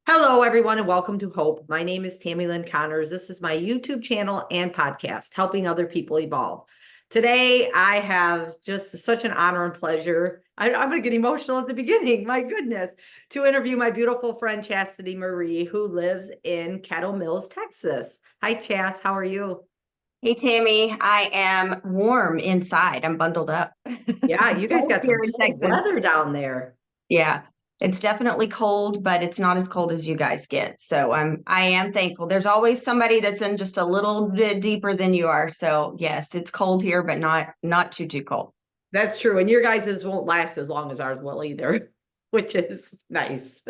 Hello, everyone, and welcome to Hope. My name is Tammy Lynn Connors. This is my YouTube channel and podcast, helping other people evolve. Today, I have just such an honor and pleasure. I'm going to get emotional at the beginning, my goodness, to interview my beautiful friend, Chastity Marie, who lives in Kettle Mills, Texas. Hi, Chas. How are you? Hey Tammy, I am warm inside. I'm bundled up. Yeah, It's you guys cold got here some in cold Texas. weather down there. Yeah, it's definitely cold, but it's not as cold as you guys get. So I am thankful. There's always somebody that's in just a little bit deeper than you are. So yes, it's cold here, but not too cold. That's true. And your guys's won't last as long as ours will either, which is nice.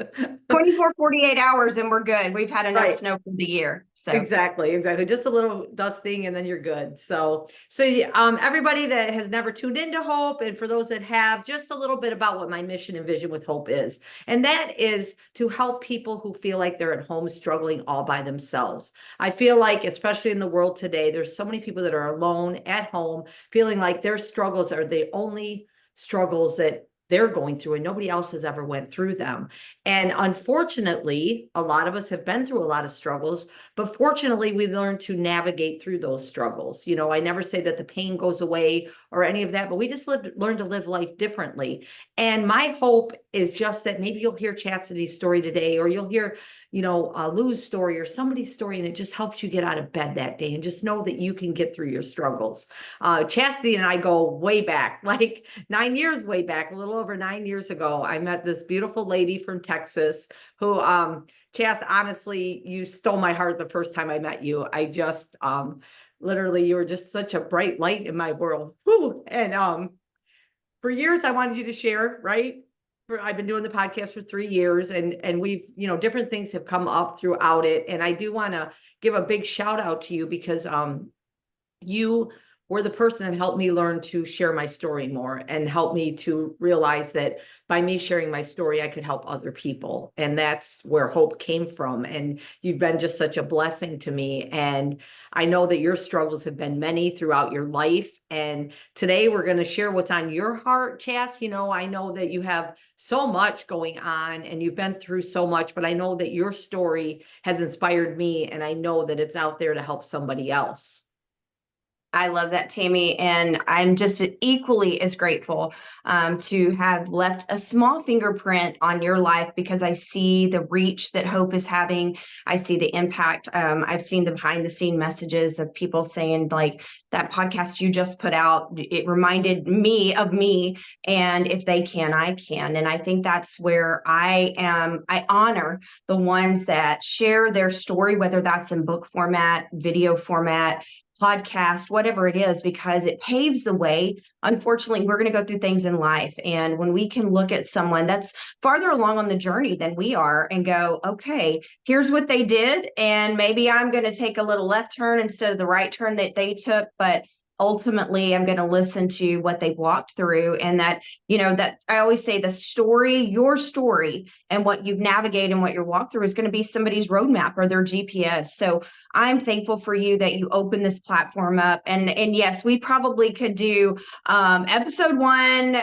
24, 48 hours and we're good. We've had enough Right. snow for the year. So Exactly. Just a little dusting and then you're good. So everybody that has never tuned into Hope, and for those that have, just a little bit about what my mission and vision with Hope is. And that is to help people who feel like they're at home struggling all by themselves. I feel like, especially in the world today, there's so many people that are alone at home, feeling like their struggles are the only struggles that they're going through and nobody else has ever went through them. And unfortunately, a lot of us have been through a lot of struggles, but fortunately, we learn to navigate through those struggles. I never say that the pain goes away or any of that, but we just learn to live life differently. And my hope is just that maybe you'll hear Chastity's story today, or you'll hear, Lou's story or somebody's story, and it just helps you get out of bed that day and just know that you can get through your struggles. Chastity and I go way back, like 9 years way back, a little over 9 years ago. I met this beautiful lady from Texas who, Chas, honestly, you stole my heart the first time I met you. I just literally, you were just such a bright light in my world. Whew. And for years I wanted you to share, right? I've been doing the podcast for 3 years, and we've, different things have come up throughout it. And I do want to give a big shout out to you because you were the person that helped me learn to share my story more and help me to realize that by me sharing my story, I could help other people. And that's where hope came from. And you've been just such a blessing to me. And I know that your struggles have been many throughout your life. And today we're going to share what's on your heart, Chas. I know that you have so much going on and you've been through so much, but I know that your story has inspired me. And I know that it's out there to help somebody else. I love that, Tammy. And I'm just equally as grateful to have left a small fingerprint on your life because I see the reach that Hope is having. I see the impact. I've seen the behind the scene messages of people saying, like, that podcast you just put out, it reminded me of me. And if they can, I can. And I think that's where I am. I honor the ones that share their story, whether that's in book format, video format, podcast, whatever it is, because it paves the way. Unfortunately, we're going to go through things in life. And when we can look at someone that's farther along on the journey than we are and go, okay, here's what they did. And maybe I'm going to take a little left turn instead of the right turn that they took. But ultimately, I'm going to listen to what they've walked through. And that I always say the story, your story, and what you've navigated and what you're walked through is going to be somebody's roadmap or their GPS. So I'm thankful for you that you opened this platform up. And yes, we probably could do episode one,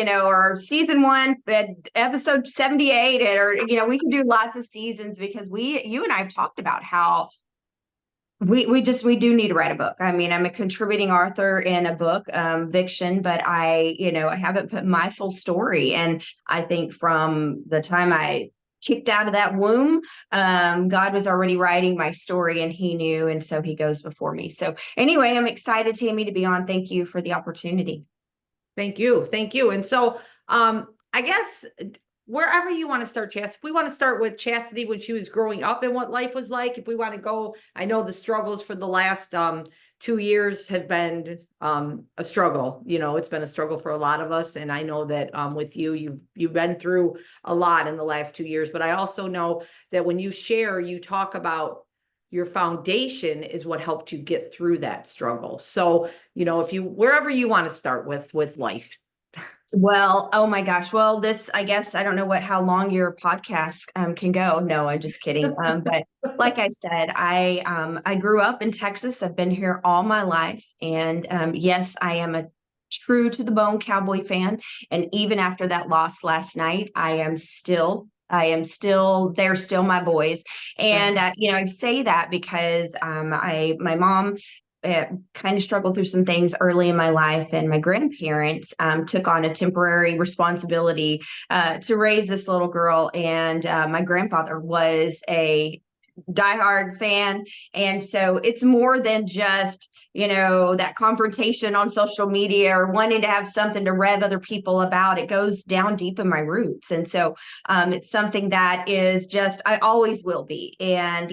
or season one, but episode 78, or we can do lots of seasons because you and I have talked about how we do need to write a book. I mean, I'm a contributing author in a book, fiction, but I haven't put my full story. And I think from the time I kicked out of that womb, God was already writing my story and he knew. And so he goes before me. So anyway, I'm excited, Tammy, to be on. Thank you for the opportunity. Thank you. Thank you. And so I guess wherever you want to start, Chastity, if we want to start with Chastity when she was growing up and what life was like, if we want to go, I know the struggles for the last 2 years have been a struggle. It's been a struggle for a lot of us. And I know that with you've been through a lot in the last 2 years, but I also know that when you share, you talk about your foundation is what helped you get through that struggle. So, if you, wherever you want to start with life. Well, oh my gosh. Well, I guess I don't know how long your podcast can go. No, I'm just kidding. But like I said, I grew up in Texas. I've been here all my life, and yes, I am a true to the bone Cowboy fan. And even after that loss last night, I am still they're still my boys. And, I say that because my mom kind of struggled through some things early in my life, and my grandparents took on a temporary responsibility to raise this little girl. And my grandfather was a diehard fan. And so it's more than just, that confrontation on social media or wanting to have something to rev other people about. It goes down deep in my roots. And so it's something that is just, I always will be. And,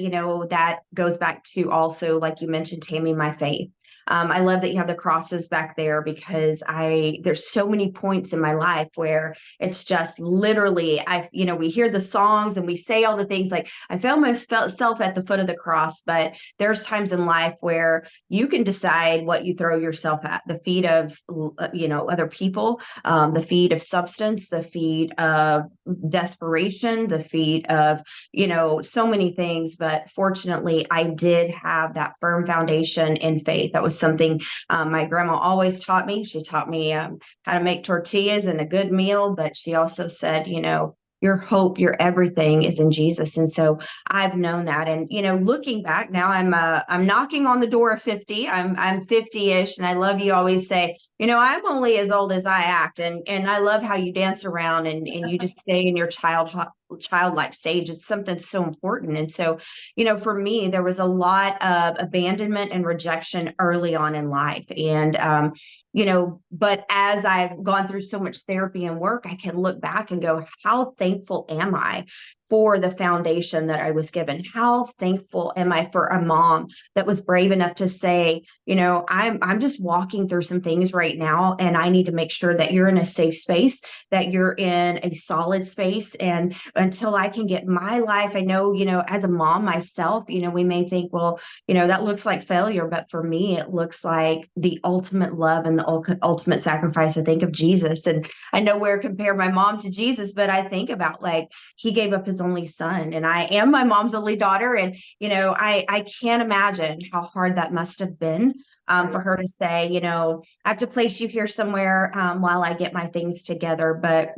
that goes back to also, like you mentioned, Tammy, my faith. I love that you have the crosses back there, because there's so many points in my life where it's just literally, we hear the songs and we say all the things like, I found myself at the foot of the cross. But there's times in life where you can decide what you throw yourself at: the feet of, other people, the feet of substance, the feet of desperation, the feet of, so many things. But fortunately, I did have that firm foundation in faith. That was something my grandma always taught me. She taught me how to make tortillas and a good meal, but she also said, your hope, your everything is in Jesus. And so I've known that. And, looking back now, I'm knocking on the door of 50. I'm 50-ish. And I love, you always say, I'm only as old as I act. And I love how you dance around and you just stay in your childlike stage. It's something so important. And so, for me, there was a lot of abandonment and rejection early on in life. And, but as I've gone through so much therapy and work, I can look back and go, how thankful am I for the foundation that I was given? How thankful am I for a mom that was brave enough to say, I'm just walking through some things right now, and I need to make sure that you're in a safe space, that you're in a solid space. And until I can get my life, I know, as a mom myself, we may think, well, that looks like failure. But for me, it looks like the ultimate love and the ultimate sacrifice, I think, of Jesus. And I nowhere compare my mom to Jesus, but I think about, like, he gave up his only son, and I am my mom's only daughter. And, I can't imagine how hard that must have been for her to say, I have to place you here somewhere while I get my things together. But,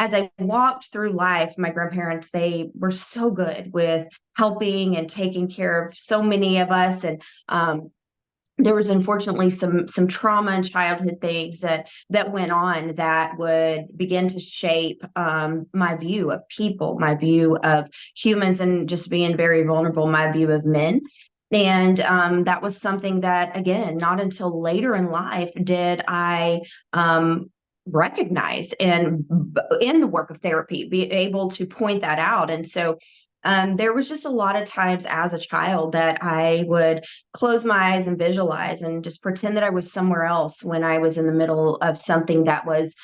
as I walked through life, my grandparents, they were so good with helping and taking care of so many of us. And there was unfortunately some trauma and childhood things that went on that would begin to shape my view of people, my view of humans, and just being very vulnerable, my view of men. And that was something that, again, not until later in life did I recognize, and in the work of therapy, be able to point that out. And so there was just a lot of times as a child that I would close my eyes and visualize and just pretend that I was somewhere else when I was in the middle of something that was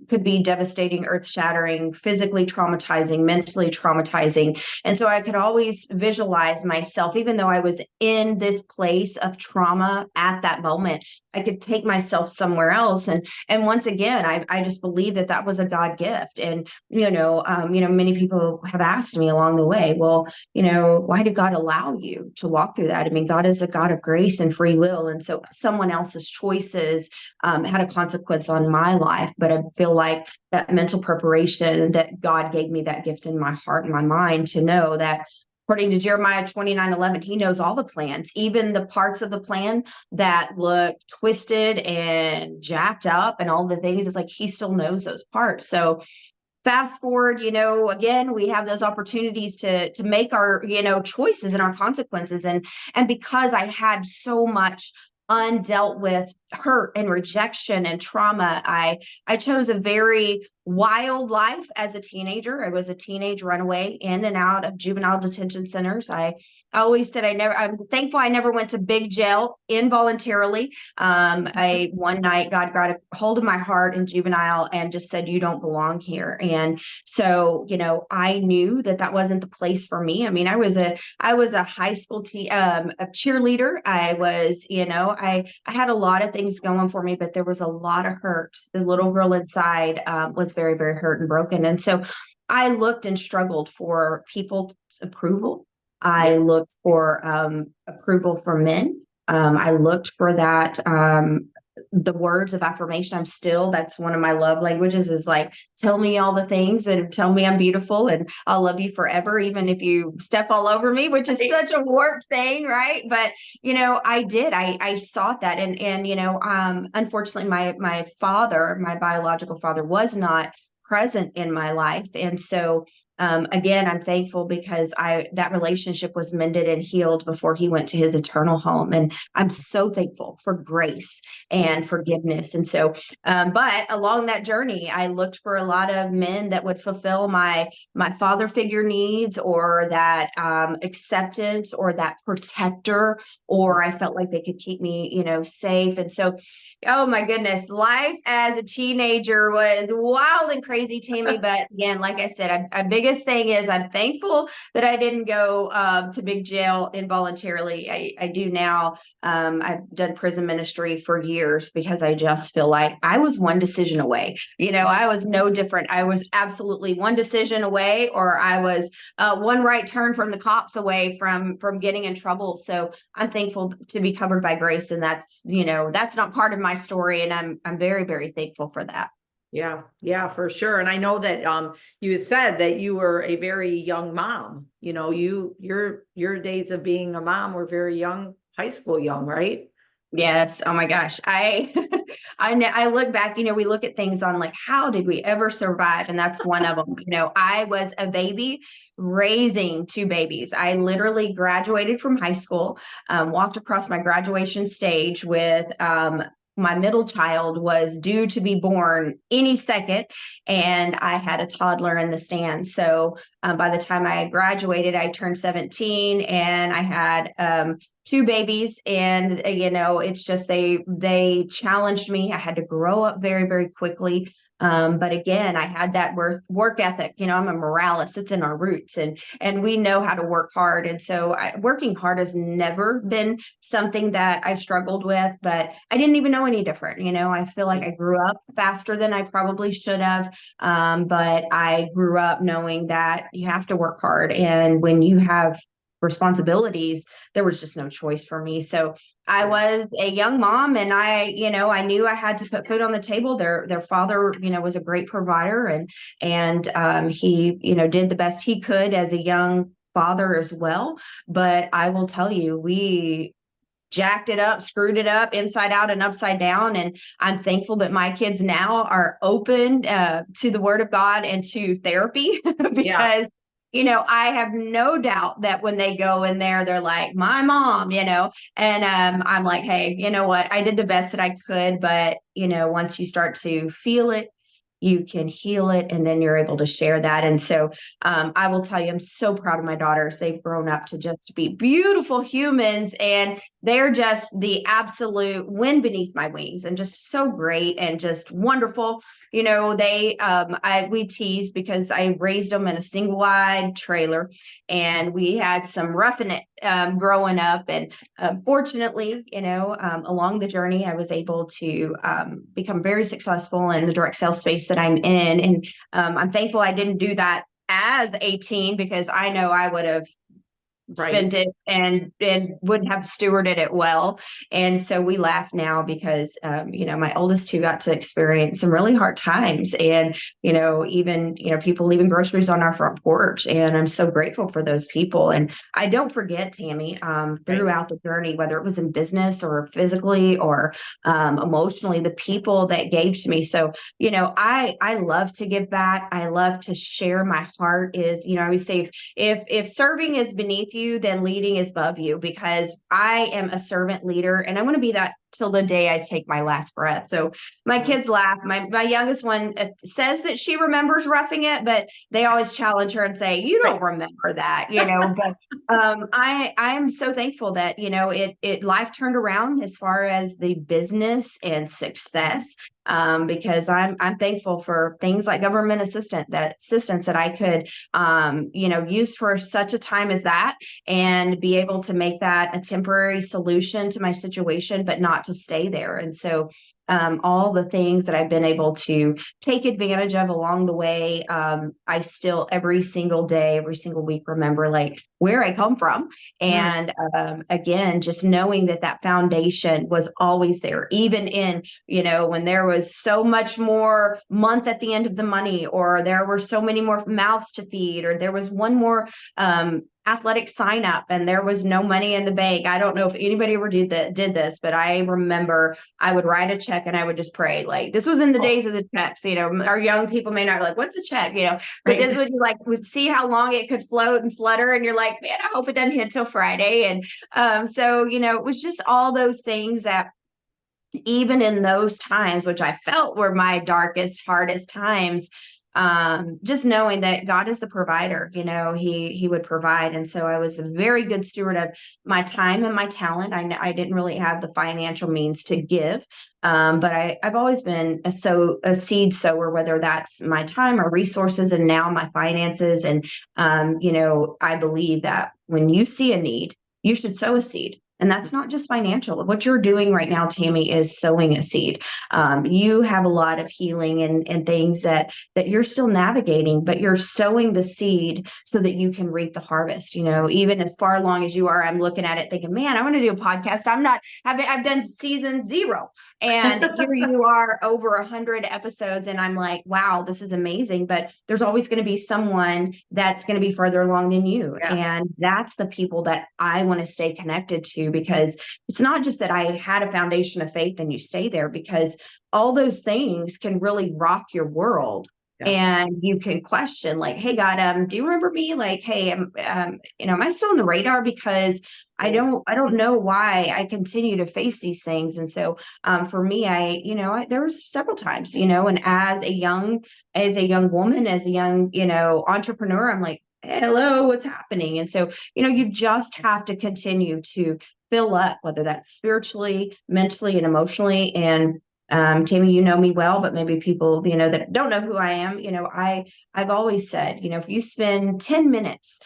could be devastating, earth-shattering, physically traumatizing, mentally traumatizing. And so I could always visualize myself, even though I was in this place of trauma at that moment, I could take myself somewhere else. And once again, I just believe that was a God gift. And many people have asked me along the way, well, why did God allow you to walk through that? I mean, God is a God of grace and free will. And so someone else's choices had a consequence on my life. But I feel like that mental preparation, that God gave me that gift in my heart and my mind to know that, according to Jeremiah 29:11, he knows all the plans, even the parts of the plan that look twisted and jacked up and all the things. It's like he still knows those parts. So fast forward, again, we have those opportunities to make our, choices and our consequences. And because I had so much undealt with hurt and rejection and trauma, I chose a very wild life as a teenager. I was a teenage runaway in and out of juvenile detention centers. I always said I'm thankful I never went to big jail involuntarily. One night God got a hold of my heart in juvenile and just said, you don't belong here. And so, I knew that wasn't the place for me. I mean, I was a high school a cheerleader. I was, I had a lot of things going for me, but there was a lot of hurt. The little girl inside was very, very hurt and broken. And so I looked and struggled for people's approval. I looked for approval from men. I looked for that the words of affirmation. That's one of my love languages, is like, tell me all the things and tell me I'm beautiful and I'll love you forever, even if you step all over me, which is such a warped thing, right? But, I sought that. And, unfortunately, my father, my biological father, was not present in my life. And so, again, I'm thankful because that relationship was mended and healed before he went to his eternal home. And I'm so thankful for grace and forgiveness. And so, but along that journey, I looked for a lot of men that would fulfill my father figure needs, or that acceptance, or that protector, or I felt like they could keep me, safe. And so, oh my goodness, life as a teenager was wild and crazy, Tammy. But again, like I said, my biggest thing is I'm thankful that I didn't go to big jail involuntarily. I do now. I've done prison ministry for years because I just feel like I was one decision away. I was no different. I was absolutely one decision away, or I was one right turn from the cops away from getting in trouble. So I'm thankful to be covered by grace, and that's not part of my story, and I'm very, very thankful for that. Yeah, for sure. And I know that you said that you were a very young mom. Your days of being a mom were very young, high school young, right? Yes. Oh my gosh. I look back, we look at things on like, how did we ever survive? And that's one of them. I was a baby raising two babies. I literally graduated from high school, walked across my graduation stage with, my middle child was due to be born any second, and I had a toddler in the stands. So by the time I graduated, I turned 17, and I had two babies. And it's just they challenged me. I had to grow up very, very quickly. But again, I had that work ethic. I'm a Morales. It's in our roots, and we know how to work hard. And so working hard has never been something that I've struggled with, but I didn't even know any different. I feel like I grew up faster than I probably should have. But I grew up knowing that you have to work hard. And when you have responsibilities, there was just no choice for me. So I was a young mom, and I knew I had to put food on the table. Their father, was a great provider, and he, did the best he could as a young father as well. But I will tell you, we jacked it up, screwed it up inside out and upside down. And I'm thankful that my kids now are open to the word of God and to therapy Yeah. because I have no doubt that when they go in there, they're like, my mom, and I'm like, hey, you know what? I did the best that I could. But, once you start to feel it, you can heal it, and then you're able to share that. And so I will tell you, I'm so proud of my daughters. They've grown up to just be beautiful humans, and they're just the absolute wind beneath my wings, and just so great and just wonderful. We tease because I raised them in a single wide trailer, and we had some roughing it growing up. And fortunately, along the journey, I was able to become very successful in the direct sales space that I'm in. And I'm thankful I didn't do that as 18, because I know I would have spent it and wouldn't have stewarded it well. And so we laugh now because, my oldest two got to experience some really hard times, and, even, people leaving groceries on our front porch. And I'm so grateful for those people. And I don't forget, Tammy, throughout the journey, whether it was in business or physically or emotionally, the people that gave to me. So, I love to give back. I love to share. My heart is, I always say, if serving is beneath you, then leading is above you, because I am a servant leader, and I want to be that till the day I take my last breath. So my kids laugh. My youngest one says that she remembers roughing it, but they always challenge her and say, you don't remember that, but I am so thankful that, life turned around as far as the business and success. Because I'm thankful for things like government assistance that I could, use for such a time as that, and be able to make that a temporary solution to my situation, but not got to stay there. And so all the things that I've been able to take advantage of along the way, I still every single day, every single week, remember like where I come from. And again, just knowing that that foundation was always there, even in, when there was so much more month at the end of the money, or there were so many more mouths to feed, or there was one more athletic sign up and there was no money in the bank. I don't know if anybody ever did this, but I remember I would write a check and I would just pray. Like, this was in the days of the checks, our young people may not like, what's a check, but this would would see how long it could float and flutter. And you're like, man, I hope it doesn't hit till Friday. And so, it was just all those things that even in those times, which I felt were my darkest, hardest times, just knowing that God is the provider, he would provide. And so I was a very good steward of my time and my talent. I didn't really have the financial means to give, but I've always been a seed sower, whether that's my time or resources, and now my finances. And I believe that when you see a need, you should sow a seed. And that's not just financial. What you're doing right now, Tammy, is sowing a seed. You have a lot of healing and things that you're still navigating, but you're sowing the seed so that you can reap the harvest. Even as far along as you are, I'm looking at it thinking, man, I want to do a podcast. I've done season 0, and here you are over 100 episodes. And I'm like, wow, this is amazing. But there's always going to be someone that's going to be further along than you. Yes. And that's the people that I want to stay connected to, because it's not just that I had a foundation of faith and you stay there, because all those things can really rock your world. Yeah. And you can question like, hey, God, do you remember me? Like, hey, am I still on the radar? Because I don't know why I continue to face these things. And so for me, there was several times, and as a young woman, as a young, entrepreneur, I'm like, hello, what's happening? And so, you just have to continue to fill up, whether that's spiritually, mentally, and emotionally. And Tammy, you know me well, but maybe people, that don't know who I am, I've always said, if you spend 10 minutes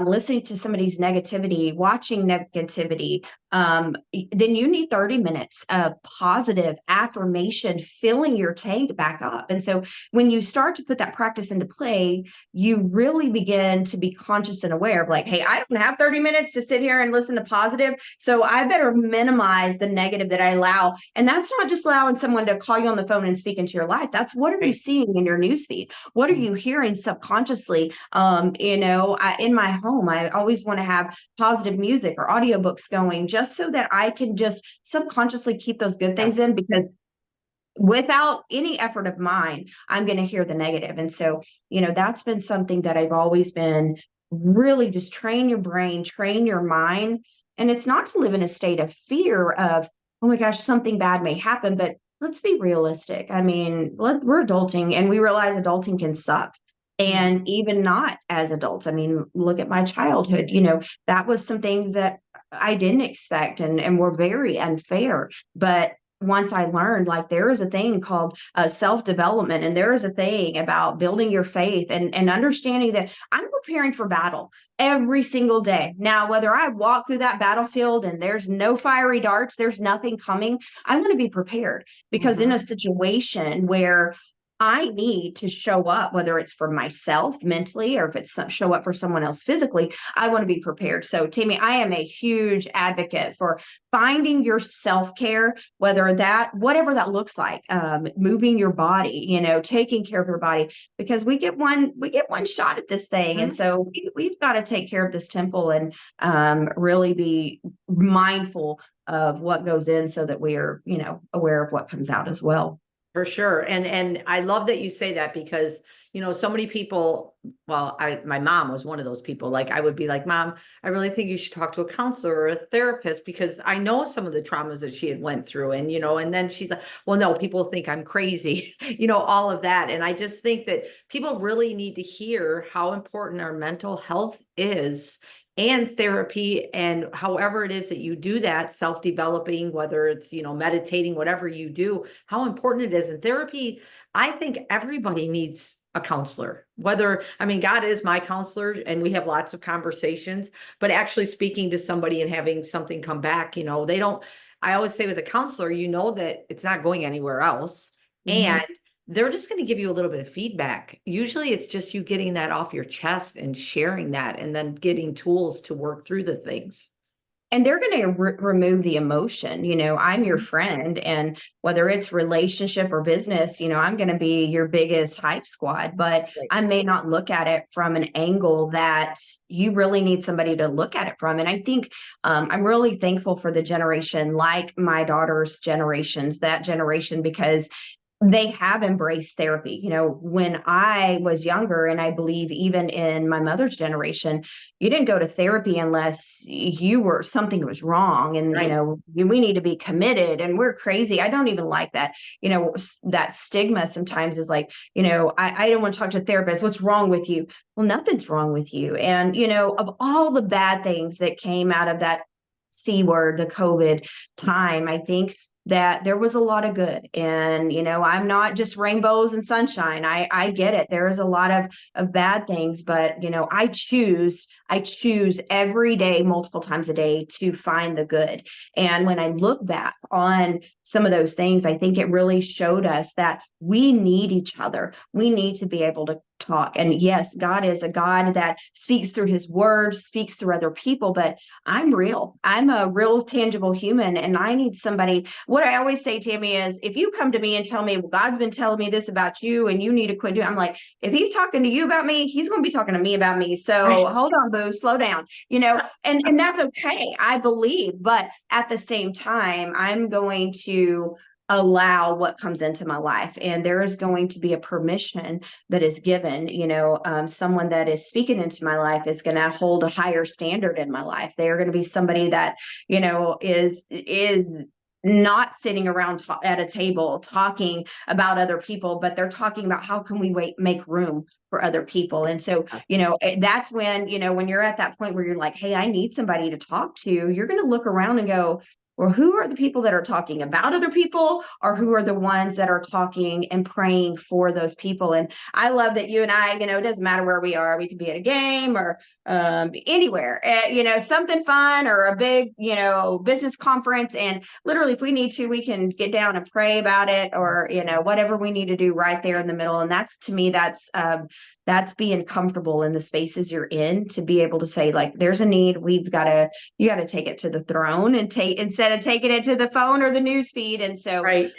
listening to somebody's negativity, watching negativity, then you need 30 minutes of positive affirmation, filling your tank back up. And so when you start to put that practice into play, you really begin to be conscious and aware of like, hey, I don't have 30 minutes to sit here and listen to positive. So I better minimize the negative that I allow. And that's not just allowing someone to call you on the phone and speak into your life. That's what are you seeing in your newsfeed? What are you hearing subconsciously? In my home, I always want to have positive music or audiobooks going, just so that I can just subconsciously keep those good things in, because without any effort of mine, I'm going to hear the negative. And so, that's been something that I've always been really just train your brain, train your mind. And it's not to live in a state of fear of, oh my gosh, something bad may happen, but let's be realistic. I mean, we're adulting and we realize adulting can suck. And even not as adults. I mean, look at my childhood, that was some things that I didn't expect and were very unfair. But once I learned, like, there is a thing called self-development, and there is a thing about building your faith and understanding that I'm preparing for battle every single day. Now, whether I walk through that battlefield and there's no fiery darts, there's nothing coming, I'm going to be prepared, because in a situation where I need to show up, whether it's for myself mentally or if it's show up for someone else physically, I want to be prepared. So, Tammy, I am a huge advocate for finding your self-care, whatever that looks like, moving your body, taking care of your body, because we get one shot at this thing. And so we've got to take care of this temple and really be mindful of what goes in, so that we are, aware of what comes out as well. For sure. And I love that you say that, because, so many people, well, my mom was one of those people. Like, I would be like, Mom, I really think you should talk to a counselor or a therapist, because I know some of the traumas that she had went through. And, and then she's like, well, no, people think I'm crazy, all of that. And I just think that people really need to hear how important our mental health is, and therapy, and however it is that you do that, self-developing, whether it's, meditating, whatever you do, how important it is. And therapy, I think everybody needs a counselor, God is my counselor and we have lots of conversations, but actually speaking to somebody and having something come back, I always say with a counselor, you know that it's not going anywhere else. And they're just going to give you a little bit of feedback. Usually it's just you getting that off your chest and sharing that and then getting tools to work through the things. And they're going to remove the emotion. I'm your friend, and whether it's relationship or business, I'm going to be your biggest hype squad, but Right. I may not look at it from an angle that you really need somebody to look at it from. And I think I'm really thankful for the generation, like my daughter's generations, that generation, because they have embraced therapy. When I was younger, and I believe even in my mother's generation, you didn't go to therapy unless something was wrong, and Right. we need to be committed and we're crazy. I don't even like that. That stigma sometimes is like, I don't want to talk to a therapist. What's wrong with you? Well, nothing's wrong with you. And of all the bad things that came out of that C word, the COVID time, I think that there was a lot of good. And I'm not just rainbows and sunshine. I get it. There is a lot of bad things, but I choose every day, multiple times a day, to find the good. And when I look back on some of those things, I think it really showed us that we need each other. We need to be able to talk. And yes, God is a God that speaks through his word, speaks through other people, but I'm real. I'm a real tangible human, and I need somebody. What I always say, Tammy, is if you come to me and tell me, well, God's been telling me this about you and you need to quit doing, I'm like, if he's talking to you about me, he's going to be talking to me about me. So hold on, boo, slow down, and that's okay. I believe, but at the same time, I'm going to allow what comes into my life, and there is going to be a permission that is given. Someone that is speaking into my life is going to hold a higher standard in my life. They are going to be somebody that is not sitting around at a table talking about other people, but they're talking about how can we make room for other people. And so that's when you're at that point where you're like, hey, I need somebody to talk to, you're going to look around and go, well, who are the people that are talking about other people, or who are the ones that are talking and praying for those people? And I love that you and I, it doesn't matter where we are. We could be at a game or anywhere, something fun or a big, business conference. And literally, if we need to, we can get down and pray about it, or, whatever we need to do right there in the middle. And that's, to me, that's being comfortable in the spaces you're in, to be able to say, like, there's a need. You got to take it to the throne, and instead of taking it to the phone or the news feed. And so Right.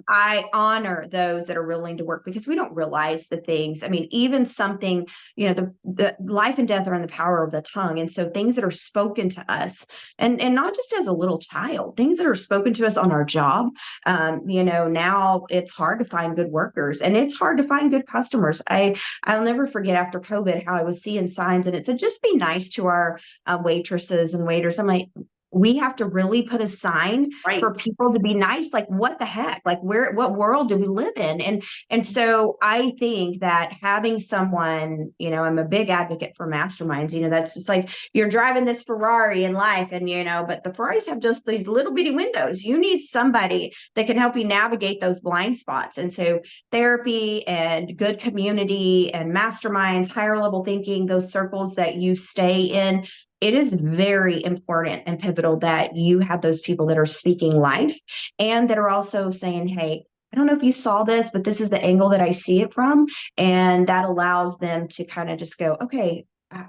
I honor those that are willing to work, because we don't realize the things. I mean, even something, the life and death are in the power of the tongue. And so things that are spoken to us, and not just as a little child, things that are spoken to us on our job, now it's hard to find good workers, and it's hard to find good customers. I'll never forget, after COVID, how I was seeing signs, and it said, just be nice to our waitresses and waiters. I'm like, we have to really put a sign for Right. people to be nice. Like, what the heck? Like, what world do we live in? And so I think that having someone, I'm a big advocate for masterminds. That's just like, you're driving this Ferrari in life, and but the Ferraris have just these little bitty windows. You need somebody that can help you navigate those blind spots. And so therapy and good community and masterminds, higher level thinking, those circles that you stay in, it is very important and pivotal that you have those people that are speaking life, and that are also saying, hey, I don't know if you saw this, but this is the angle that I see it from. And that allows them to kind of just go, okay,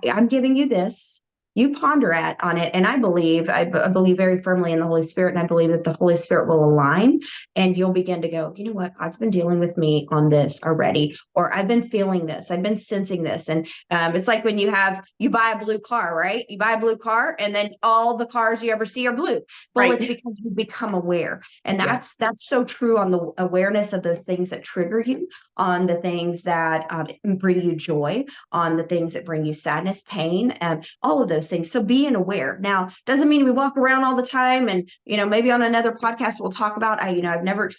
I'm giving you this. You ponder on it. And I believe very firmly in the Holy Spirit. And I believe that the Holy Spirit will align, and you'll begin to go, you know what? God's been dealing with me on this already, or I've been feeling this. I've been sensing this. And it's like when you buy a blue car, right? You buy a blue car, and then all the cars you ever see are blue. Well, Right. it's because you become aware. And Yeah. that's so true on the awareness of those things that trigger you, on the things that bring you joy, on the things that bring you sadness, pain, and all of those things. So being aware. Now, doesn't mean we walk around all the time. And, maybe on another podcast, we'll talk about, I've never,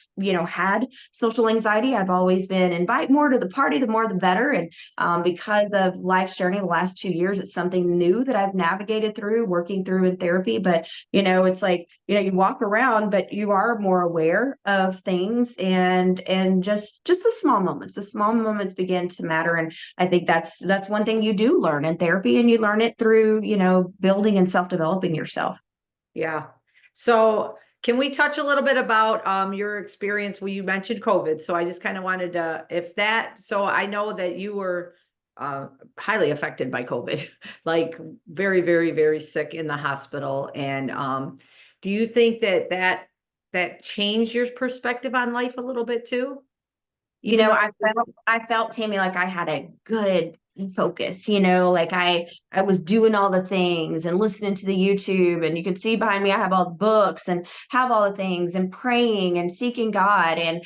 had social anxiety. I've always been invite more to the party, the more the better. And because of life's journey, the last 2 years, it's something new that I've navigated through, working through in therapy. But, it's like, you walk around, but you are more aware of things, and just the small moments begin to matter. And I think that's one thing you do learn in therapy, and you learn it through, building and self-developing yourself. Yeah. So Can we touch a little bit about your experience? Well, you mentioned COVID, so I just kind of wanted to, if that, so I know that you were highly affected by COVID, like very, very, very sick in the hospital. And do you think that that changed your perspective on life a little bit too? You Even know, though, I felt, Tammy, like I had a good focus, you know, like I was doing all the things and listening to the YouTube, and you could see behind me I have all the books and have all the things, and praying and seeking God, and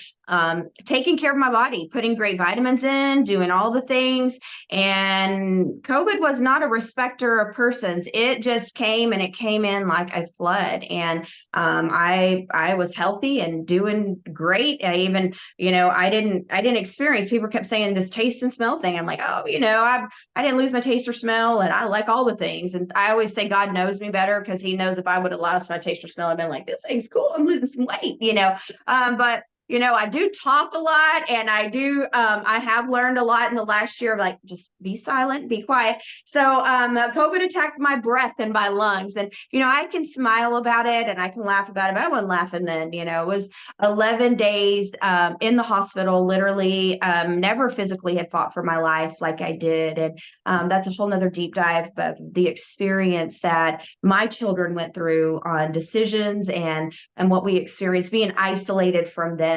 taking care of my body, putting great vitamins in, doing all the things. And COVID was not a respecter of persons. It just came, and it came in like a flood. And I was healthy and doing great. I even, you know, I didn't experience, people kept saying this taste and smell thing. I'm like, oh, you know, I didn't lose my taste or smell, and I like all the things. And I always say God knows me better, because he knows if I would have lost my taste or smell, I've been like, this thing's cool, I'm losing some weight, you know. But you know, I do talk a lot, and I have learned a lot in the last year of like, just be silent, be quiet. So COVID attacked my breath and my lungs. And, you know, I can smile about it and I can laugh about it, but I wasn't laughing then. You know, it was 11 days in the hospital, literally never physically had fought for my life like I did. And that's a whole nother deep dive of the experience that my children went through on decisions and what we experienced being isolated from them.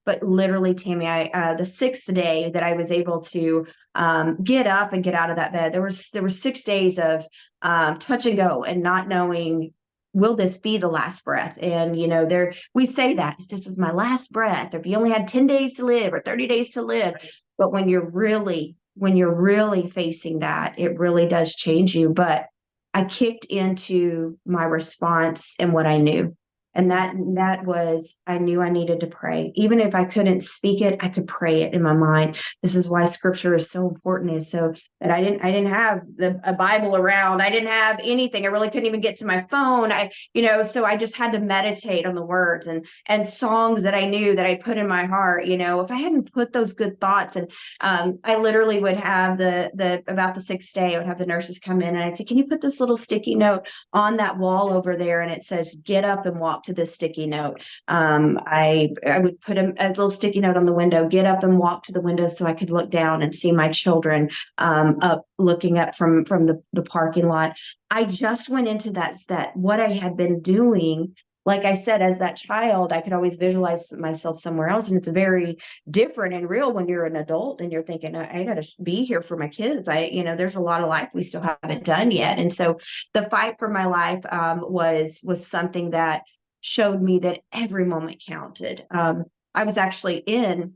But literally, Tammy, the sixth day that I was able to get up and get out of that bed, there were 6 days of touch and go and not knowing, will this be the last breath? And, you know, we say that if this was my last breath, or if you only had 10 days to live or 30 days to live. But when you're really facing that, it really does change you. But I kicked into my response and what I knew. And that was, I knew I needed to pray. Even if I couldn't speak it, I could pray it in my mind. This is why scripture is so important, is so that I didn't have a Bible around. I didn't have anything. I really couldn't even get to my phone. So I just had to meditate on the words and songs that I knew that I put in my heart. You know, if I hadn't put those good thoughts, and I literally would have about the sixth day, I would have the nurses come in and I'd say, can you put this little sticky note on that wall over there? And it says, get up and walk to this sticky note. I would put a little sticky note on the window, get up and walk to the window so I could look down and see my children up, looking up from the parking lot. I just went into that what I had been doing. Like I said, as that child, I could always visualize myself somewhere else. And it's very different and real when you're an adult and you're thinking, I got to be here for my kids. There's a lot of life we still haven't done yet. And so the fight for my life was something that showed me that every moment counted. I was actually in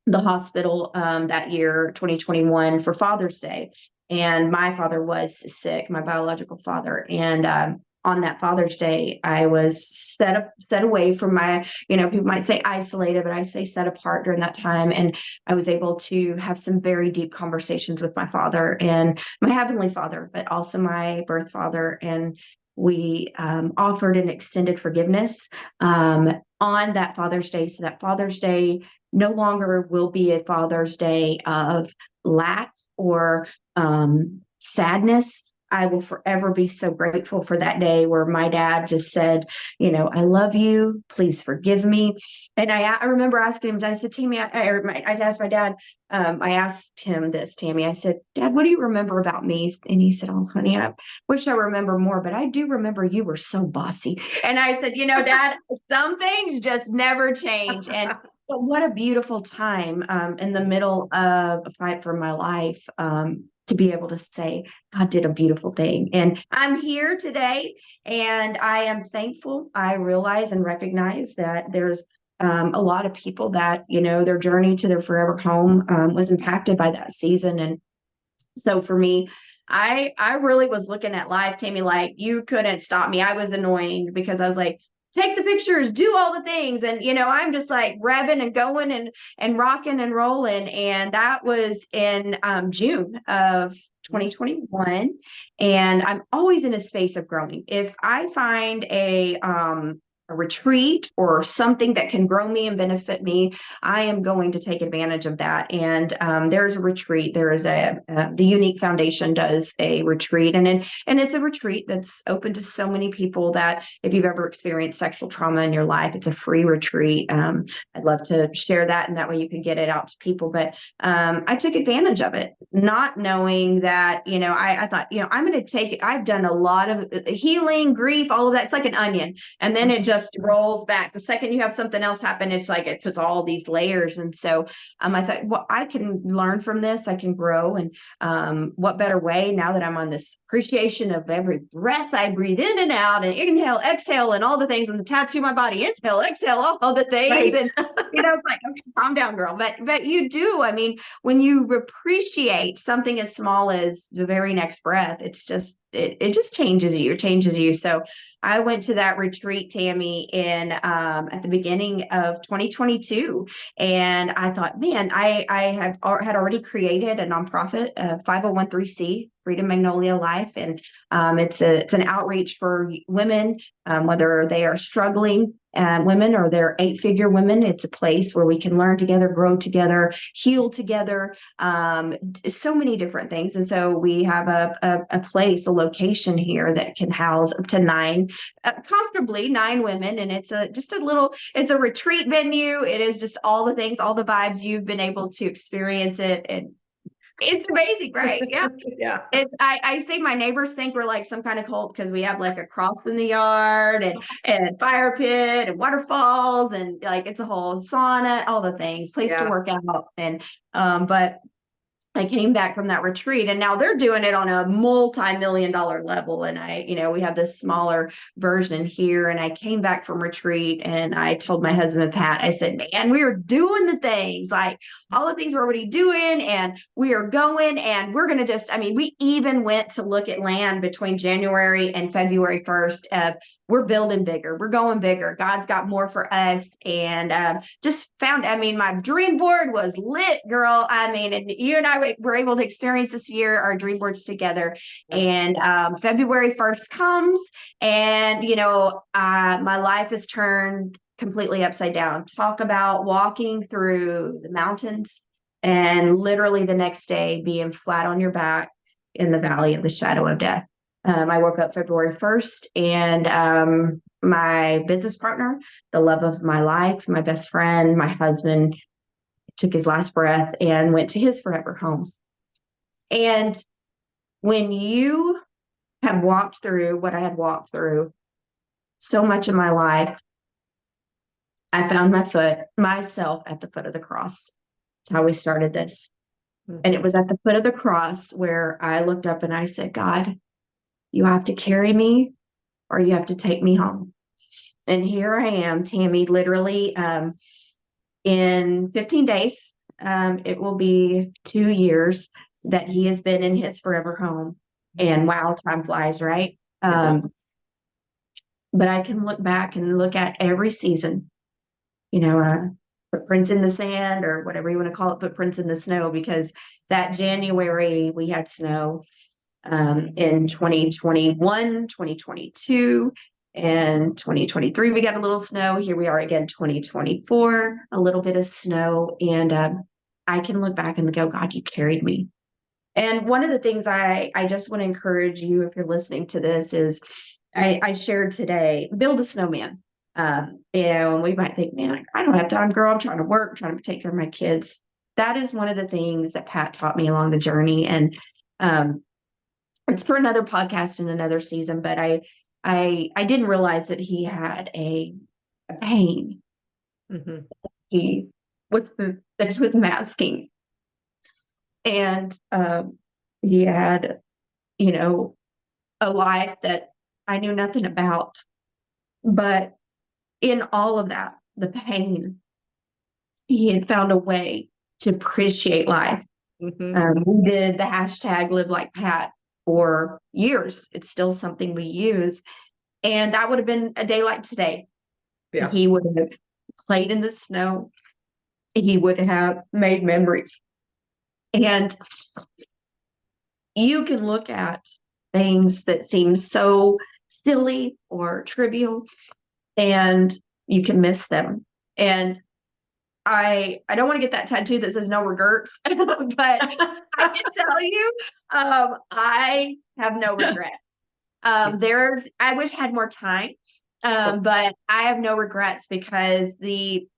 the hospital that year, 2021, for Father's Day. And my father was sick, my biological father. And on that Father's Day, I was set away from my, people might say isolated, but I say set apart during that time. And I was able to have some very deep conversations with my father and my heavenly father, but also my birth father. And we offered an extended forgiveness on that Father's Day. So that Father's Day no longer will be a Father's Day of lack or sadness. I will forever be so grateful for that day where my dad just said, I love you. Please forgive me. And I remember asking him, I said, Tammy, I asked my dad, I asked him this, Tammy, I said, Dad, what do you remember about me? And he said, oh, honey, I wish I remember more, but I do remember you were so bossy. And I said, Dad, some things just never change. But what a beautiful time in the middle of a fight for my life to be able to say, God did a beautiful thing. And I'm here today and I am thankful. I realize and recognize that there's a lot of people that, their journey to their forever home was impacted by that season. And so for me, I really was looking at life, Tammy, like you couldn't stop me. I was annoying because I was like, take the pictures, do all the things. And, I'm just like revving and going and rocking and rolling. And that was in June of 2021. And I'm always in a space of growing. If I find a retreat or something that can grow me and benefit me, I am going to take advantage of that. And there's a retreat. There is the Unique Foundation does a retreat, and it's a retreat that's open to so many people that if you've ever experienced sexual trauma in your life, it's a free retreat. I'd love to share that, and that way you can get it out to people. But I took advantage of it, not knowing that, I thought, I'm going to take it. I've done a lot of healing, grief, all of that. It's like an onion. And then it just rolls back. The second you have something else happen, it's like it puts all these layers. And so I thought, well, I can learn from this. I can grow. And what better way now that I'm on this appreciation of every breath I breathe in and out, and inhale, exhale, and all the things, and the tattoo my body, inhale, exhale, all the things. Right. And it's like, okay, calm down, girl. But you do. I mean, when you appreciate something as small as the very next breath, it's just it just changes you. It changes you. So I went to that retreat, Tammy, in at the beginning of 2022, and I thought, man, I had already created a nonprofit, 501(c), Freedom Magnolia Life, and it's an outreach for women, whether they are struggling women or they're 8-figure women. It's a place where we can learn together, grow together, heal together, so many different things. And so we have a place, a location here that can house up to 9, comfortably 9 women. And it's it's a retreat venue. It is just all the things, all the vibes. You've been able to experience it. And it's amazing, right? Yeah. Yeah. I say my neighbors think we're like some kind of cult because we have like a cross in the yard, and fire pit and waterfalls, and like it's a whole sauna, all the things, place to Yeah. work out. And but I came back from that retreat, and now they're doing it on a multi-million-dollar level. And we have this smaller version here. And I came back from retreat, and I told my husband, Pat, I said, man, we are doing the things, like all the things we're already doing, and we are going, and we're going to we even went to look at land between January and February 1st of, we're building bigger. We're going bigger. God's got more for us. And just found, my dream board was lit, girl. And you and I were able to experience this year, our dream boards together. And February 1st comes, and, my life has turned completely upside down. Talk about walking through the mountains and literally the next day being flat on your back in the valley of the shadow of death. I woke up February 1st, and my business partner, the love of my life, my best friend, my husband, took his last breath and went to his forever home. And when you have walked through what I had walked through so much of my life, I found myself at the foot of the cross. That's how we started this. Mm-hmm. And it was at the foot of the cross where I looked up and I said, God, you have to carry me, or you have to take me home. And here I am, Tammy, literally in 15 days, it will be 2 years that he has been in his forever home. And wow, time flies, right? But I can look back and look at every season, footprints in the sand, or whatever you want to call it, footprints in the snow, because that January we had snow. In 2021, 2022, and 2023, we got a little snow. Here we are again, 2024, a little bit of snow. And I can look back and go, God, you carried me. And one of the things I just want to encourage you, if you're listening to this, is I shared today, build a snowman. And we might think, man, I don't have time, girl. I'm trying to work, trying to take care of my kids. That is one of the things that Pat taught me along the journey. And it's for another podcast in another season, but I didn't realize that he had a pain. Mm-hmm. That he was masking. And he had, a life that I knew nothing about. But in all of that, the pain, he had found a way to appreciate life. Mm-hmm. We did the hashtag Live Like Pat for years. It's still something we use. And that would have been a day like today. Yeah. He would have played in the snow. He would have made memories. And you can look at things that seem so silly or trivial, and you can miss them. And I don't want to get that tattoo that says no regrets, but I can tell you, I have no regret. I wish I had more time, but I have no regrets because the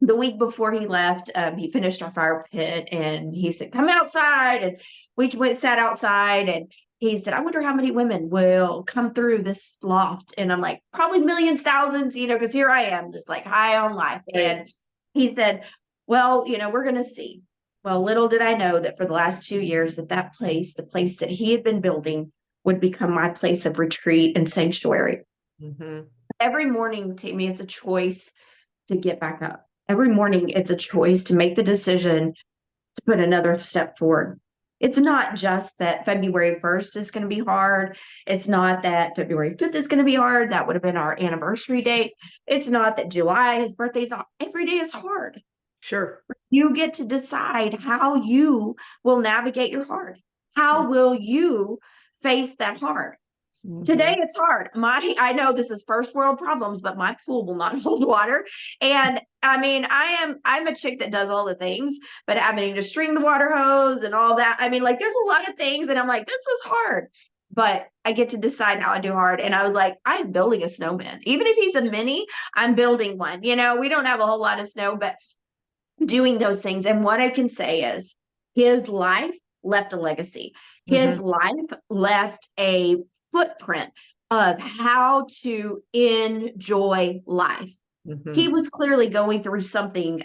week before he left, he finished our fire pit and he said, come outside. And we went, sat outside, and he said, I wonder how many women will come through this loft. And I'm like, probably millions, thousands, because here I am, just like high on life. Right. And he said, well, we're going to see. Well, little did I know that for the last 2 years that place, the place that he had been building, would become my place of retreat and sanctuary. Mm-hmm. Every morning, Tammy, it's a choice to get back up. Every morning, it's a choice to make the decision to put another step forward. It's not just that February 1st is going to be hard. It's not that February 5th is going to be hard. That would have been our anniversary date. It's not that July, his birthday's not. Every day is hard. Sure. You get to decide how you will navigate your hard. How will you face that hard? Mm-hmm. Today it's hard. I know this is first world problems, but my pool will not hold water. And I mean, I'm a chick that does all the things, but having to string the water hose and all that. I mean, like there's a lot of things, and I'm like, this is hard. But I get to decide how I do hard. And I was like, I'm building a snowman. Even if he's a mini, I'm building one. We don't have a whole lot of snow, but doing those things. And what I can say is his life left a legacy. His life left a footprint of how to enjoy life. He was clearly going through something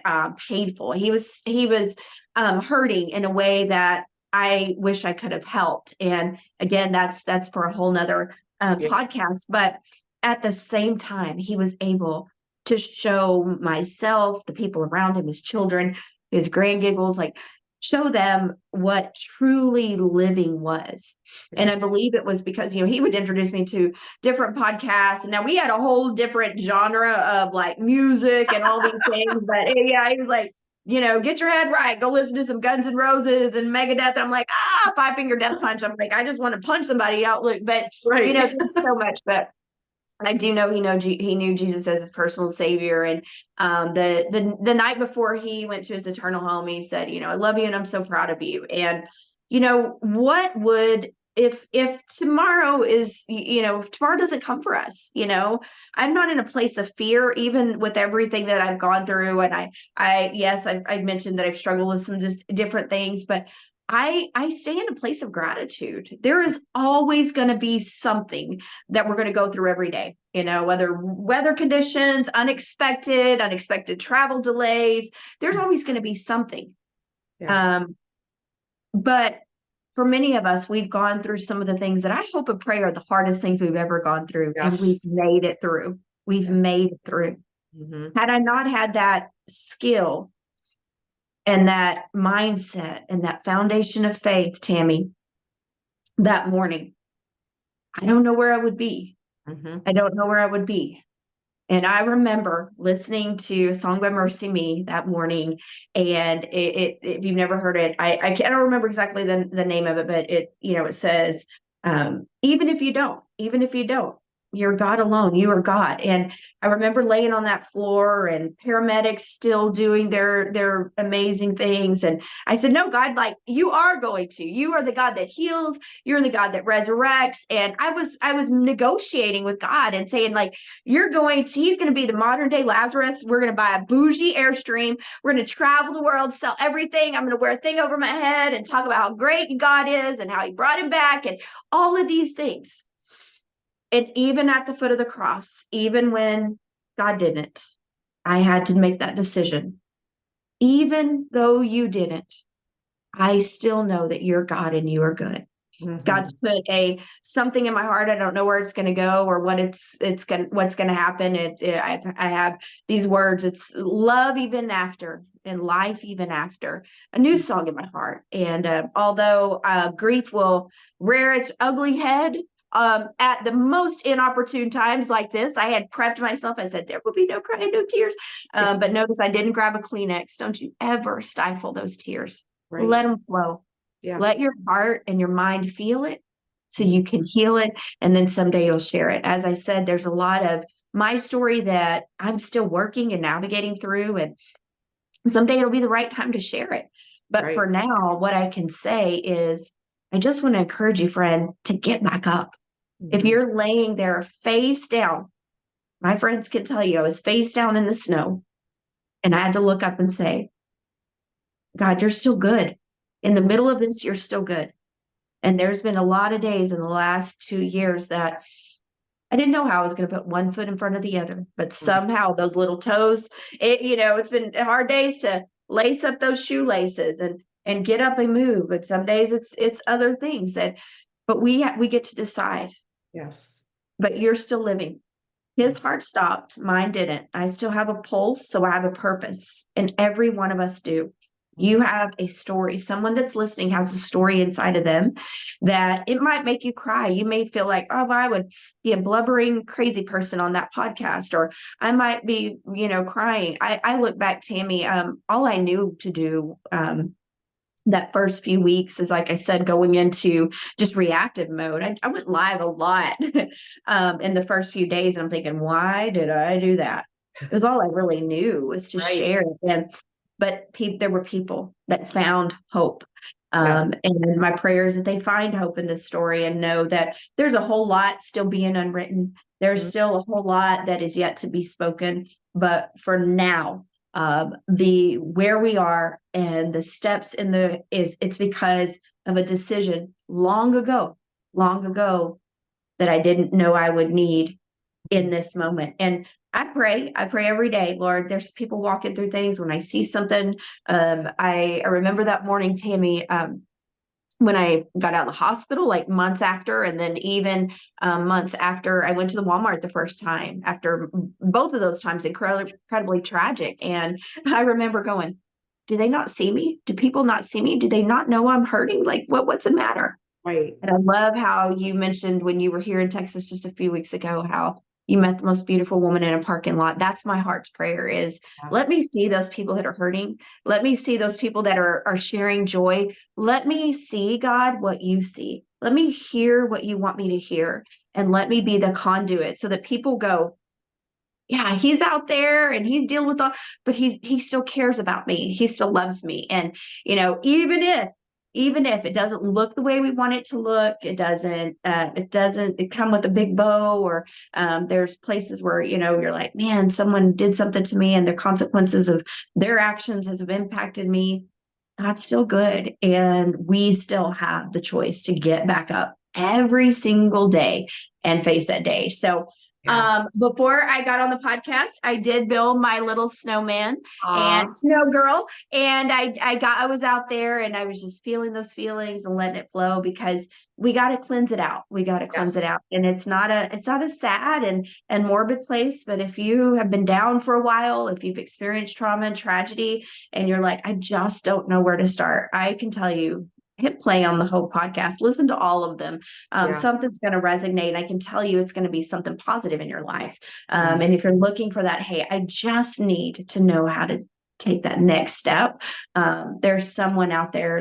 painful. He was hurting in a way that I wish I could have helped. And again, that's for a whole nother podcast. But at the same time, he was able to show myself, the people around him, his children, his grandgiggles, like show them what truly living was. And I believe it was because, he would introduce me to different podcasts. And now we had a whole different genre of like music and all these things. But yeah, he was like, get your head right. Go listen to some Guns N' Roses and Megadeth. And I'm like, Five Finger Death Punch. I'm like, I just want to punch somebody out. Look, but there's so much. But I do know he knew Jesus as his personal savior. And the night before he went to his eternal home, he said, I love you and I'm so proud of you. And what would if tomorrow is if tomorrow doesn't come for us, I'm not in a place of fear, even with everything that I've gone through. And I've mentioned that I've struggled with some just different things, but I stay in a place of gratitude. There is always going to be something that we're going to go through every day, whether weather conditions, unexpected travel delays, there's always going to be something. Yeah. But for many of us, we've gone through some of the things that I hope and pray are the hardest things we've ever gone through. Yes. And we've made it through. We've made it through. Had I not had that skill and that mindset and that foundation of faith, Tammy, that morning, I don't know where I would be. I don't know where I would be. And I remember listening to a song by Mercy Me that morning. And if you've never heard it, I can't remember exactly the name of it, but it says, even if you don't, you're God alone. You are God. And I remember laying on that floor and paramedics still doing their amazing things. And I said, no, God, like you are the God that heals. You're the God that resurrects. And I was negotiating with God and saying like, he's going to be the modern day Lazarus. We're going to buy a bougie Airstream. We're going to travel the world, sell everything. I'm going to wear a thing over my head and talk about how great God is and how he brought him back and all of these things. And even at the foot of the cross, even when God didn't, I had to make that decision. Even though you didn't, I still know that you're God and you are good. God's put something in my heart. I don't know where it's going to go or what's going to happen. I have these words. It's love even after and life even after. A new song in my heart. And although grief will rear its ugly head at the most inopportune times like this, I had prepped myself. I said there will be no crying, no tears. But notice I didn't grab a Kleenex. Don't you ever stifle those tears. Right. Let them flow. Yeah. Let your heart and your mind feel it so you can heal it. And then someday you'll share it. As I said, there's a lot of my story that I'm still working and navigating through. And someday it'll be the right time to share it. But for Right. now, what I can say is, I just want to encourage you, friend, to get back up. If Mhm. you're laying there face down, my friends can tell you I was face down in the snow and I had to look up and say, God, you're still good. In the middle of this, you're still good. And there's been a lot of days in the last 2 years that I didn't know how I was going to put one foot in front of the other, but Mhm. somehow those little toes, it's been hard days to lace up those shoelaces and get up and move. But some days it's other things but we get to decide. Yes. But you're still living. His heart stopped, mine didn't. I still have a pulse, so I have a purpose, and every one of us do. You have a story. Someone that's listening has a story inside of them that it might make you cry. You may feel like, oh, I would be a blubbering, crazy person on that podcast, or I might be, crying. I look back, Tammy, all I knew to do that first few weeks is, like I said, going into just reactive mode. I went live a lot in the first few days. And I'm thinking, why did I do that? It was all I really knew was to Right. share. But there were people that found hope. Yes. And my prayer is that they find hope in this story and know that there's a whole lot still being unwritten. There's Mhm. still a whole lot that is yet to be spoken. But for now, the where we are and the steps it's because of a decision long ago that I didn't know I would need in this moment. And I pray every day, Lord. There's people walking through things. When I see something, I remember that morning, Tammy, when I got out of the hospital, like months after, and then even months after I went to the Walmart the first time, after both of those times, incredibly tragic. And I remember going, do they not see me? Do people not see me? Do they not know I'm hurting? Like, what's the matter? Right. And I love how you mentioned when you were here in Texas just a few weeks ago, how you met the most beautiful woman in a parking lot. That's my heart's prayer is, Yeah. let me see those people that are hurting. Let me see those people that are sharing joy. Let me see, God, what you see. Let me hear what you want me to hear. And let me be the conduit so that people go, yeah, he's out there and he's dealing with all, but he still cares about me. He still loves me. And, even if it doesn't look the way we want it to look, it come with a big bow, or there's places where, you're like, man, someone did something to me and the consequences of their actions has impacted me. God's still good. And we still have the choice to get back up every single day and face that day. So Yeah. before I got on the podcast, I did build my little snowman and Aw. snow girl. And I was out there and I was just feeling those feelings and letting it flow, because we got to cleanse it out. We got to cleanse it Yes. out. And it's not a sad and morbid place. But if you have been down for a while, if you've experienced trauma and tragedy, and you're like, I just don't know where to start, I can tell you, hit play on the whole podcast, listen to all of them. Yeah. Something's going to resonate. I can tell you it's going to be something positive in your life. Yeah. And if you're looking for that, hey, I just need to know how to take that next step. There's someone out there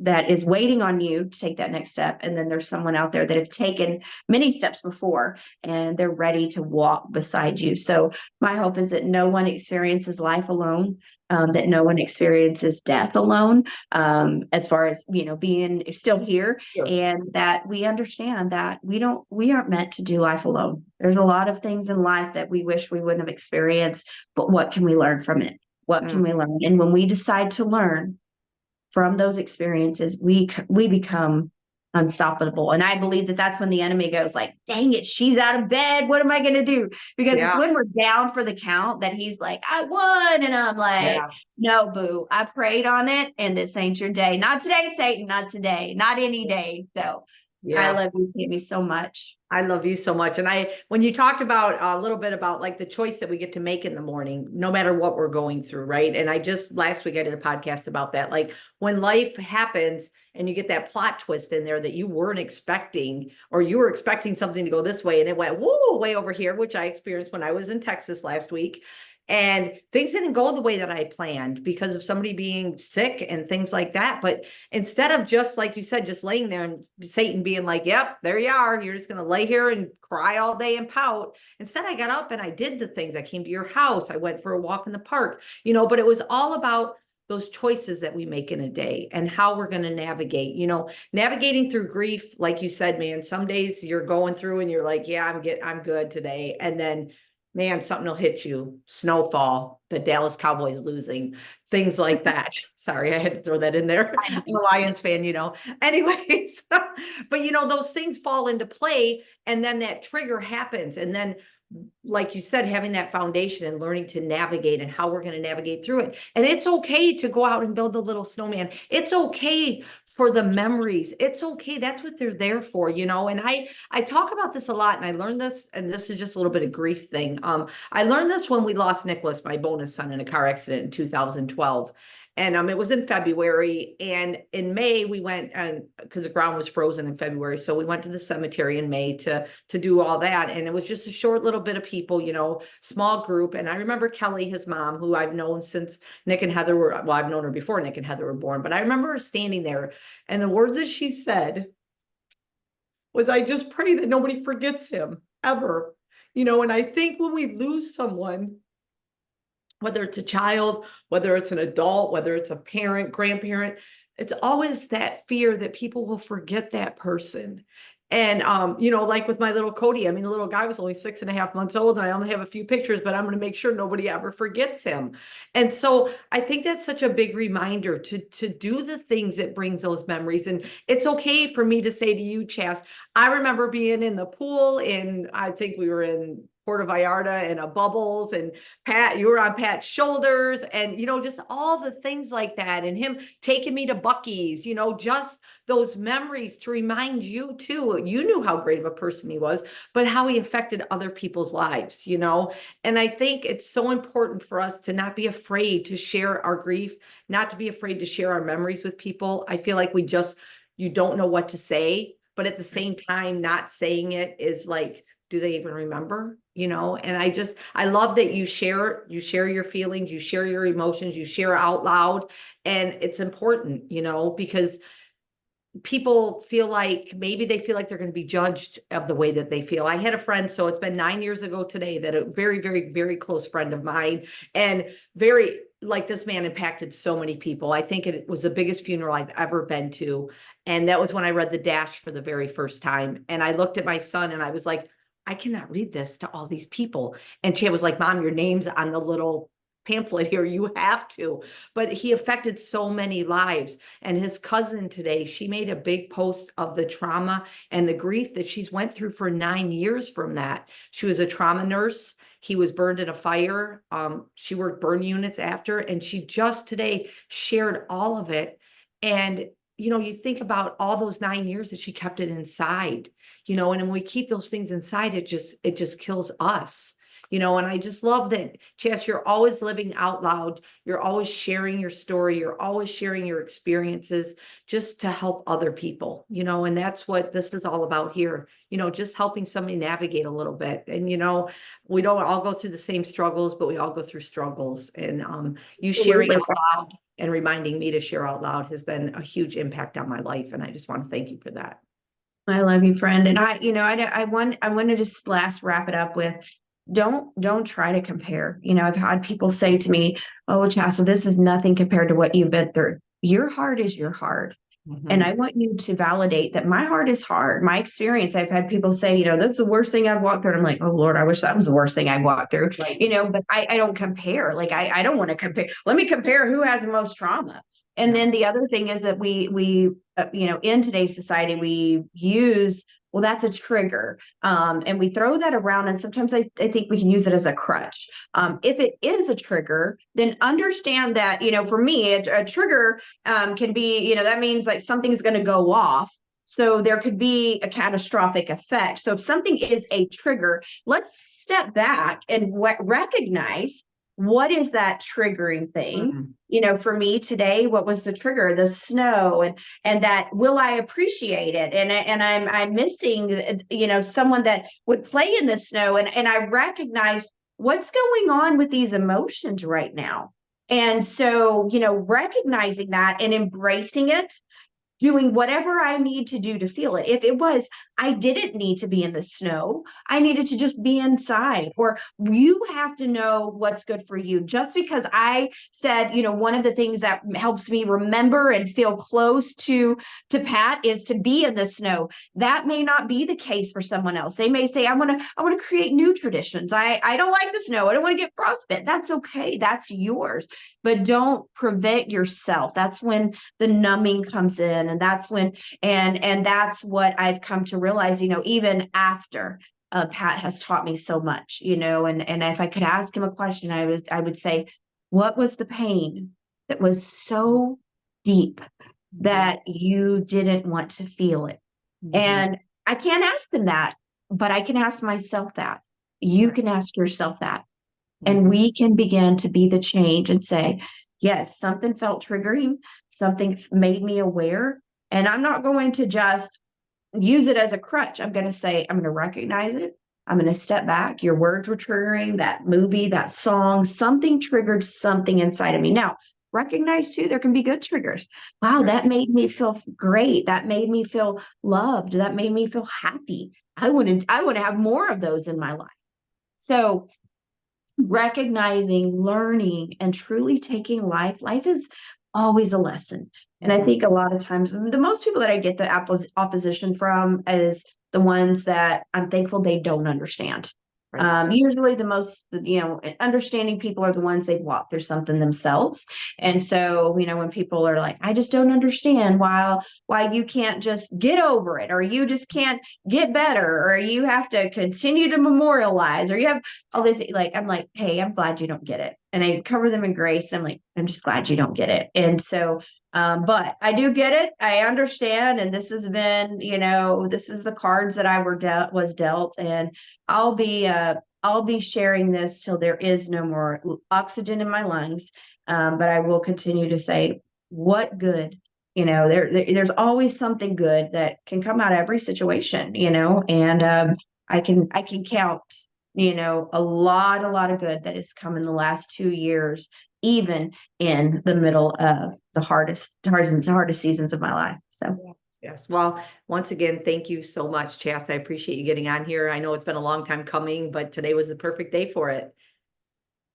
that is waiting on you to take that next step. And then there's someone out there that have taken many steps before and they're ready to walk beside you. So my hope is that no one experiences life alone, that no one experiences death alone, as far as, being still here, Sure. and that we understand that we aren't meant to do life alone. There's a lot of things in life that we wish we wouldn't have experienced, but what can we learn from it? What can Mm. we learn? And when we decide to learn from those experiences, we become unstoppable. And I believe that that's when the enemy goes like, dang it, she's out of bed. What am I going to do? Because it's Yeah. when we're down for the count that he's like, I won. And I'm like, Yeah. no, boo, I prayed on it. And this ain't your day. Not today, Satan. Not today. Not any day. So I Yeah. love you, Tammy, so much. I love you so much. And when you talked about a little bit about like the choice that we get to make in the morning, no matter what we're going through, right? And last week I did a podcast about that. Like when life happens and you get that plot twist in there that you weren't expecting, or you were expecting something to go this way and it went, whoa, way over here, which I experienced when I was in Texas last week. And things didn't go the way that I planned because of somebody being sick and things like that. But instead of just, like you said, just laying there and Satan being like, yep, there you are. You're just going to lay here and cry all day and pout. Instead, I got up and I did the things. I came to your house. I went for a walk in the park, but it was all about those choices that we make in a day and how we're going to navigate, navigating through grief. Like you said, man, some days you're going through and you're like, yeah, I'm good today. And then, man, something will hit you. Snowfall, the Dallas Cowboys losing, things like that. Sorry, I had to throw that in there. I'm a Lions fan, Anyways, but those things fall into play, and then that trigger happens. And then, like you said, having that foundation and learning to navigate and how we're going to navigate through it. And it's okay to go out and build a little snowman. It's okay for the memories. It's okay. That's what they're there for, And I talk about this a lot, and I learned this, and this is just a little bit of grief thing. I learned this when we lost Nicholas, my bonus son, in a car accident in 2012. And it was in February, and in May we went, and because the ground was frozen in February, so we went to the cemetery in May to do all that. And it was just a short little bit of people, small group. And I remember Kelly, his mom, who I've known since Nick and Heather were, well, I've known her before Nick and Heather were born, but I remember her standing there, and the words that she said was, I just pray that nobody forgets him ever. And I think when we lose someone, whether it's a child, whether it's an adult, whether it's a parent, grandparent, it's always that fear that people will forget that person. And, like with my little Cody, the little guy was only 6.5 months old, and I only have a few pictures, but I'm going to make sure nobody ever forgets him. And so I think that's such a big reminder to do the things that brings those memories. And it's okay for me to say to you, Chas, I remember being in the pool I think we were in Puerto Vallarta and a bubbles, and Pat, you were on Pat's shoulders, and just all the things like that, and him taking me to Buc-ee's, just those memories to remind you too. You knew how great of a person he was, but how he affected other people's lives, And I think it's so important for us to not be afraid to share our grief, not to be afraid to share our memories with people. I feel like you don't know what to say, but at the same time, not saying it is like, do they even remember? And I love that you share your feelings, you share your emotions, you share out loud. And it's important, because people feel like maybe they feel like they're going to be judged of the way that they feel. I had a friend, so it's been 9 years ago today, that a very, very, very close friend of mine, and very, like, this man impacted so many people. I think it was the biggest funeral I've ever been to. And that was when I read the Dash for the very first time. And I looked at my son and I was like, I cannot read this to all these people. And she was like, Mom, your name's on the little pamphlet here. You have to. But he affected so many lives. And his cousin today, she made a big post of the trauma and the grief that she's went through for 9 years from that. She was a trauma nurse. He was burned in a fire. She worked burn units after, and she just today shared all of it. And you think about all those 9 years that she kept it inside, and when we keep those things inside, it just kills us, and I just love that, Chas, you're always living out loud. You're always sharing your story. You're always sharing your experiences just to help other people, and that's what this is all about here, just helping somebody navigate a little bit. And, we don't all go through the same struggles, but we all go through struggles. And you sharing out loud and reminding me to share out loud has been a huge impact on my life. And I just want to thank you for that. I love you, friend. And I want to just wrap it up with, don't try to compare. I've had people say to me, oh, Chastity, this is nothing compared to what you've been through. Your heart is your heart. Mm-hmm. And I want you to validate that my heart is hard. My experience, I've had people say, that's the worst thing I've walked through. And I'm like, oh Lord, I wish that was the worst thing I walked through, Right. But I don't compare. Like, I don't want to compare. Let me compare who has the most trauma. And then the other thing is that we in today's society, we use, well, that's a trigger. And we throw that around. And sometimes I think we can use it as a crutch. If it is a trigger, then understand that, for me, a trigger can be, that means like something's going to go off. So there could be a catastrophic effect. So if something is a trigger, let's step back and recognize, what is that triggering thing? Mm-hmm. For me today, what was the trigger? The snow, and that, will I appreciate it? And I'm missing, someone that would play in the snow, and I recognized what's going on with these emotions right now? And so, recognizing that and embracing it, doing whatever I need to do to feel it. If it was, I didn't need to be in the snow, I needed to just be inside, or you have to know what's good for you. Just because I said, one of the things that helps me remember and feel close to Pat is to be in the snow. That may not be the case for someone else. They may say, I want to create new traditions. I don't like the snow. I don't want to get frostbite. That's okay. That's yours. But don't prevent yourself. That's when the numbing comes in, and that's when and that's what I've come to realize, even after Pat has taught me so much, and if I could ask him a question, I would say, what was the pain that was so deep that you didn't want to feel it? And I can't ask them that, but I can ask myself that. You can ask yourself that. And we can begin to be the change and say, yes, something felt triggering, something made me aware. And I'm not going to just use it as a crutch. I'm going to say, I'm going to recognize it. I'm going to step back. Your words were triggering, that movie, that song, something triggered something inside of me. Now, recognize too, there can be good triggers. Wow, that made me feel great. That made me feel loved. That made me feel happy. I want to have more of those in my life. So recognizing, learning, and truly taking life is always a lesson. And I think a lot of times, the most people that I get the opposition from is the ones that I'm thankful they don't understand. Usually the most, understanding people are the ones they've walked through something themselves. And so, when people are like, I just don't understand why you can't just get over it, or you just can't get better, or you have to continue to memorialize, or you have all this, I'm like, hey, I'm glad you don't get it. And I cover them in grace. And I'm like, I'm just glad you don't get it. And so, but I do get it. I understand. And this has been, this is the cards that I was dealt. And I'll be sharing this till there is no more oxygen in my lungs. But I will continue to say, what good, there's always something good that can come out of every situation, and I can count, a lot of good that has come in the last 2 years, even in the middle of the hardest seasons of my life. So. Yes. Well, once again, thank you so much, Chas. I appreciate you getting on here. I know it's been a long time coming, but today was the perfect day for it.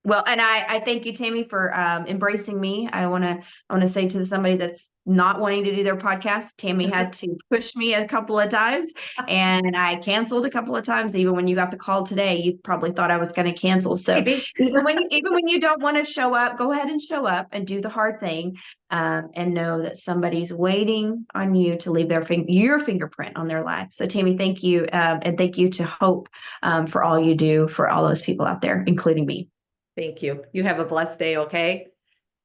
Well, and I thank you, Tammy, for embracing me. I want to say to somebody that's not wanting to do their podcast, Tammy had to push me a couple of times, and I canceled a couple of times. Even when you got the call today, you probably thought I was going to cancel. So even when you don't want to show up, go ahead and show up and do the hard thing, and know that somebody's waiting on you to leave your fingerprint on their life. So Tammy, thank you, and thank you to Hope for all you do for all those people out there, including me. Thank you. You have a blessed day, okay?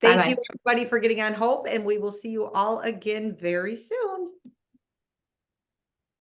Bye-bye. Thank you, everybody, for getting on Hope, and we will see you all again very soon.